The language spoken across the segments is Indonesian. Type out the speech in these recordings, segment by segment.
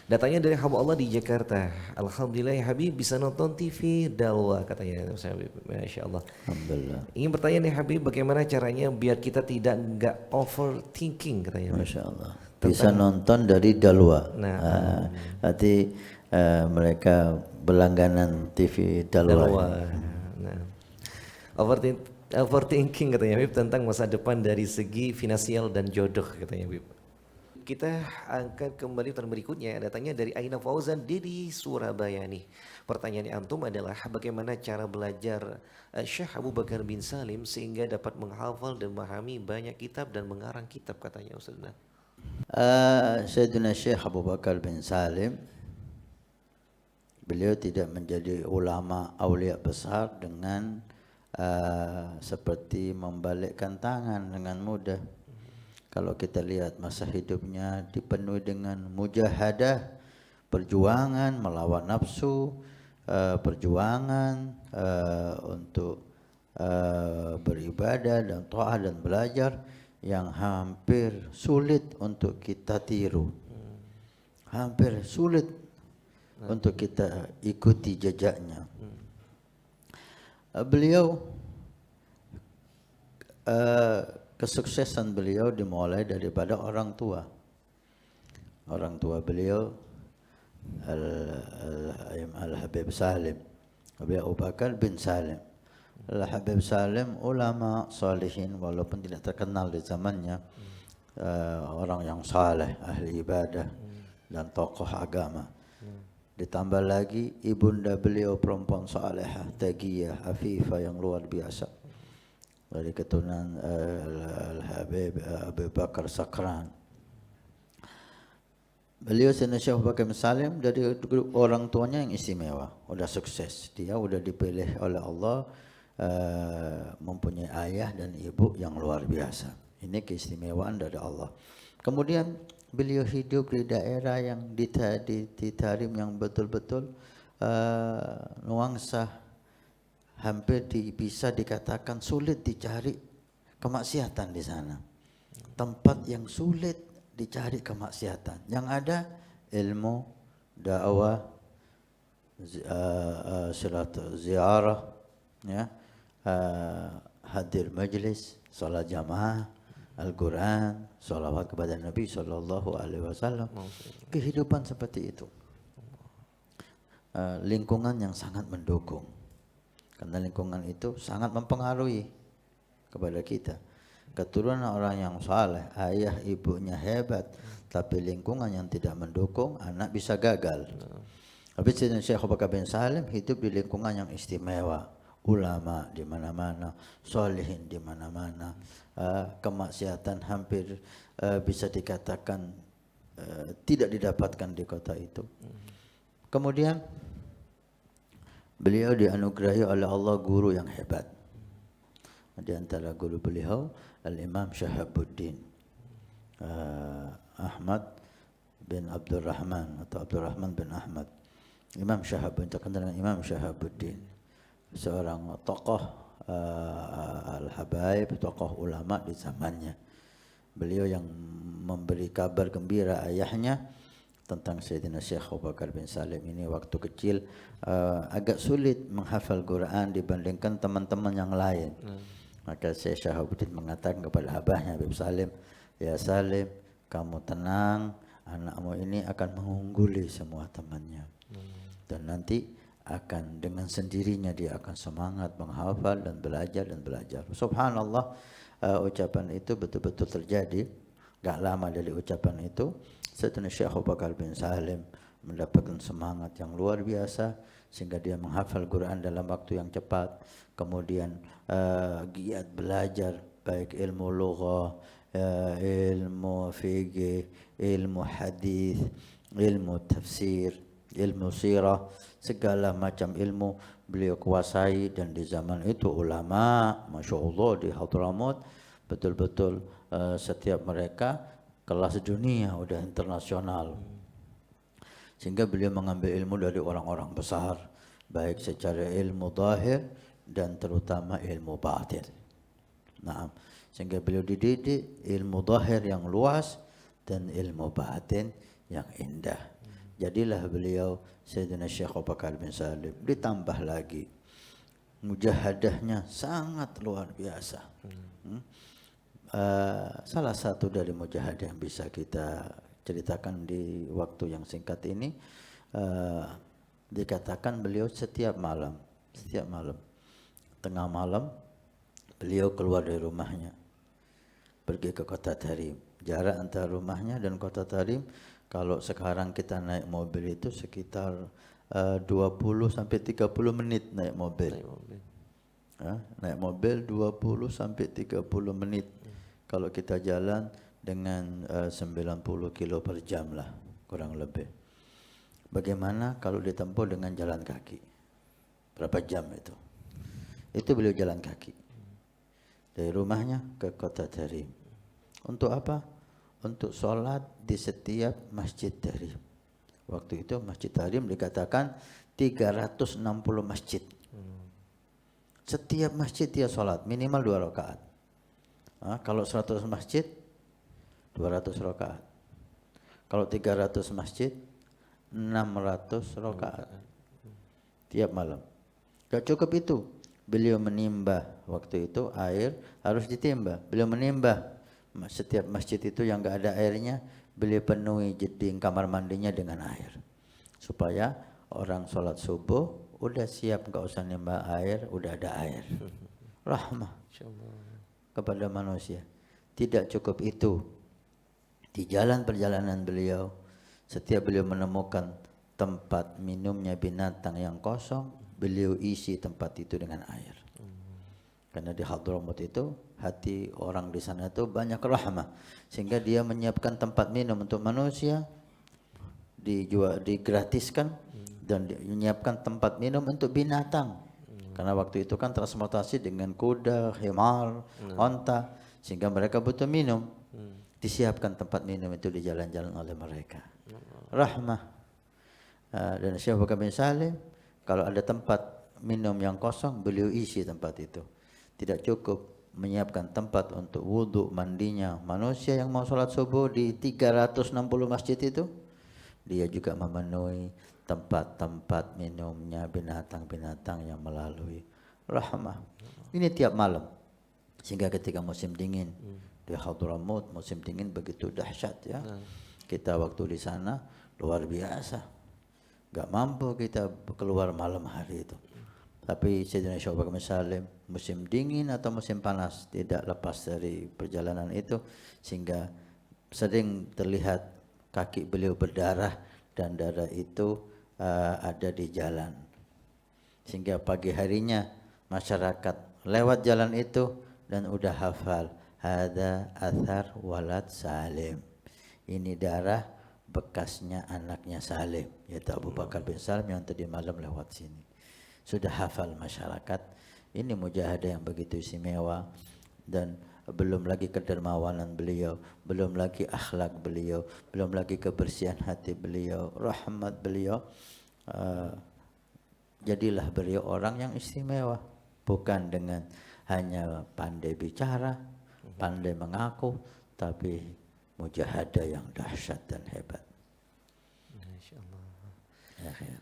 Datanya dari hamba Allah di Jakarta. Alhamdulillah ya Habib bisa nonton TV Dalwa katanya Mas Habib. Masya Allah. Alhamdulillah. Ingin bertanya nih Habib, bagaimana caranya biar kita tidak nggak overthinking katanya Habib. Masya Allah. Bisa Tentang nonton dari Dalwa. nah Berarti mereka berlangganan TV Dalwa Dalwa. ini. Nah, overthinking katanya Habib tentang masa depan dari segi finansial dan jodoh katanya Habib. Kita angkat kembali pertanyaan berikutnya, datangnya dari Aina Fauzan di Surabaya nih. Pertanyaan antum adalah bagaimana cara belajar Syekh Abu Bakar bin Salim sehingga dapat menghafal dan memahami banyak kitab dan mengarang kitab katanya Ustaz. Nah, Sayyidina Syekh Abu Bakar bin Salim, beliau tidak menjadi ulama aulia besar dengan seperti membalikkan tangan dengan mudah. Kalau kita lihat masa hidupnya dipenuhi dengan mujahadah, perjuangan melawan nafsu, perjuangan untuk beribadah dan taat dan belajar yang hampir sulit untuk kita tiru, hampir sulit untuk kita ikuti jejaknya. Beliau kesuksesan beliau dimulai daripada orang tua. Orang tua beliau Al-Habib Salim, Abu Bakar bin Salim. Al-Habib Salim ulama salihin walaupun tidak terkenal di zamannya, orang yang saleh, ahli ibadah dan tokoh agama. Ditambah lagi ibunda beliau perempuan salehah, taqiyah, afifah yang luar biasa. Dari keturunan Al-Habib Abu Bakar Sakran. Beliau Sayyidina Syekh Abu Bakar bin Salim dari orang tuanya yang istimewa, udah sukses. Dia udah dipilih oleh Allah, mempunyai ayah dan ibu yang luar biasa. Ini keistimewaan dari Allah. Kemudian beliau hidup di daerah yang di Tarim yang betul-betul nuansa hampir bisa dikatakan sulit dicari kemaksiatan di sana. Tempat yang sulit dicari kemaksiatan. Yang ada ilmu, dakwah, ziarah, ya, hadir majlis, salat jamaah, Al-Quran, salawat kepada Nabi Sallallahu Alaihi Wasallam. Kehidupan seperti itu. Lingkungan yang sangat mendukung. Karena lingkungan itu sangat mempengaruhi kepada kita. Keturunan orang yang saleh, ayah ibunya hebat, tapi lingkungan yang tidak mendukung, anak bisa gagal. Tapi Syekh Abu Bakar bin Salim hidup di lingkungan yang istimewa, ulama di mana-mana, salihin di mana-mana, kemaksiatan hampir bisa dikatakan tidak didapatkan di kota itu. Kemudian beliau dianugerahi oleh Allah guru yang hebat. Di antara guru beliau Al-Imam Syahabuddin Ahmad bin Abdurrahman atau Abdurrahman bin Ahmad. Imam Syahabuddin, terkenal dengan Imam Syahabuddin, seorang tokoh Al-Habaib, tokoh ulama di zamannya. Beliau yang memberi kabar gembira ayahnya tentang Sayyidina Syekh Abu Bakar bin Salim ini waktu kecil agak sulit menghafal Quran dibandingkan teman-teman yang lain. Maka Syekh Syahabuddin mengatakan kepada abahnya Habib Salim, ya Salim, kamu tenang, anakmu ini akan mengungguli semua temannya. Dan nanti akan dengan sendirinya dia akan semangat menghafal dan belajar. Subhanallah, ucapan itu betul-betul terjadi. Gak lama dari ucapan itu Sayyidina Syekh Abu Bakar bin Salim mendapatkan semangat yang luar biasa sehingga dia menghafal Quran dalam waktu yang cepat. Kemudian giat belajar baik ilmu lughah, ilmu fikih, ilmu hadis, ilmu tafsir, ilmu sirah, segala macam ilmu beliau kuasai. Dan di zaman itu ulama, Masya Allah di Hadramut betul-betul setiap mereka kelas dunia, udah internasional. Sehingga beliau mengambil ilmu dari orang-orang besar, baik secara ilmu zahir dan terutama ilmu batin. Nah, sehingga beliau dididik ilmu zahir yang luas dan ilmu batin yang indah. Jadilah beliau Sayyidina Syekh Abu Bakar bin Salim. Ditambah lagi mujahadahnya sangat luar biasa. Salah satu dari mujahadah yang bisa kita ceritakan di waktu yang singkat ini, dikatakan beliau setiap malam tengah malam beliau keluar dari rumahnya pergi ke kota Tarim. Jarak antara rumahnya dan kota Tarim, kalau sekarang kita naik mobil itu sekitar 20 sampai 30 menit naik mobil. Naik mobil 20 sampai 30 menit. Kalau kita jalan dengan 90 kilo per jam lah kurang lebih. Bagaimana kalau ditempuh dengan jalan kaki? Berapa jam itu? Itu beliau jalan kaki dari rumahnya ke kota Tarim. Untuk apa? Untuk sholat di setiap masjid Tarim. Waktu itu masjid Tarim dikatakan 360 masjid. Setiap masjid dia sholat minimal 2 rakaat. Kalau 100 masjid 200 rakaat. Kalau 300 masjid 600 rakaat tiap malam. Gak cukup itu, beliau menimbah. Waktu itu air harus ditimbah. Beliau menimbah setiap masjid itu yang gak ada airnya, beliau penuhi jeding kamar mandinya dengan air, supaya orang sholat subuh udah siap, gak usah nimbah air, udah ada air. Rahmah kepada manusia. Tidak cukup itu, di jalan perjalanan beliau, setiap beliau menemukan tempat minumnya binatang yang kosong, beliau isi tempat itu dengan air. Karena di Hadramut itu hati orang di sana itu banyak rahmah, sehingga dia menyiapkan tempat minum untuk manusia, digratiskan, dan menyiapkan tempat minum untuk binatang. Karena waktu itu kan transportasi dengan kuda, himar, onta, sehingga mereka butuh minum. Disiapkan tempat minum itu di jalan-jalan oleh mereka. Rahmah. Dan Syekh Abu Bakar bin Salim, kalau ada tempat minum yang kosong, beliau isi tempat itu. Tidak cukup menyiapkan tempat untuk wudhu mandinya manusia yang mau sholat subuh di 360 masjid itu, dia juga memenuhi tempat-tempat minumnya binatang-binatang yang melalui rahmah. Ini tiap malam. Sehingga ketika musim dingin di Hadramut, musim dingin begitu dahsyat ya. Kita waktu di sana luar biasa. Gak mampu kita keluar malam hari itu. Tapi Sayyidina Syekh Abu Bakar bin Salim, musim dingin atau musim panas, tidak lepas dari perjalanan itu, sehingga sering terlihat kaki beliau berdarah, dan darah itu ada di jalan. Sehingga pagi harinya masyarakat lewat jalan itu dan udah hafal, hada athar walad Salim. Ini darah bekasnya anaknya Salim, yaitu Abu Bakar bin Salim yang tadi malam lewat sini. Sudah hafal masyarakat. Ini mujahadah yang begitu istimewa, dan belum lagi kedermawanan beliau, belum lagi akhlak beliau, belum lagi kebersihan hati beliau, rahmat beliau. Jadilah beliau orang yang istimewa, bukan dengan hanya pandai bicara, pandai mengaku, tapi mujahadah yang dahsyat dan hebat. Masyaallah. Ya khair.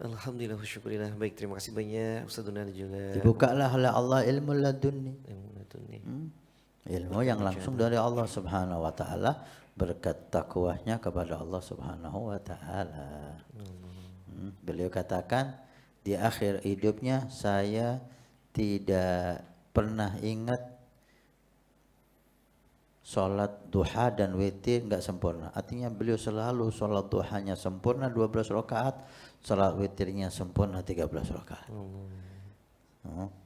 Alhamdulillah wa syukurillah. Baik, terima kasih banyak Ustaz Dunan juga. Dibukalah oleh Allah ilmu ladunni. Ilmu yang langsung dari Allah Subhanahu wa taala berkat takwanya kepada Allah Subhanahu wa taala. Beliau katakan di akhir hidupnya, saya tidak pernah ingat sholat duha dan witir enggak sempurna. Artinya beliau selalu sholat duhanya sempurna 12 rakaat, sholat witirnya sempurna 13 rakaat.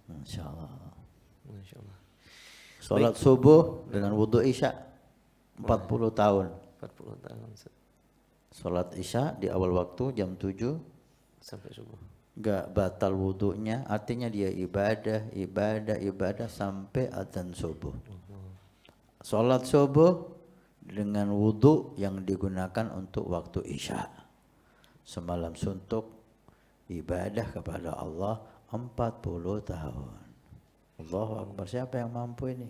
Masyaallah. Masyaallah. Sholat subuh dengan wudhu isya 40 tahun. 40 tahun. Sholat isya di awal waktu jam 7 sampai subuh. Enggak batal wudhunya, artinya dia ibadah sampai adzan subuh. Sholat subuh dengan wudhu yang digunakan untuk waktu isya. Semalam suntuk ibadah kepada Allah 40 tahun. Allahu Akbar. Siapa yang mampu ini?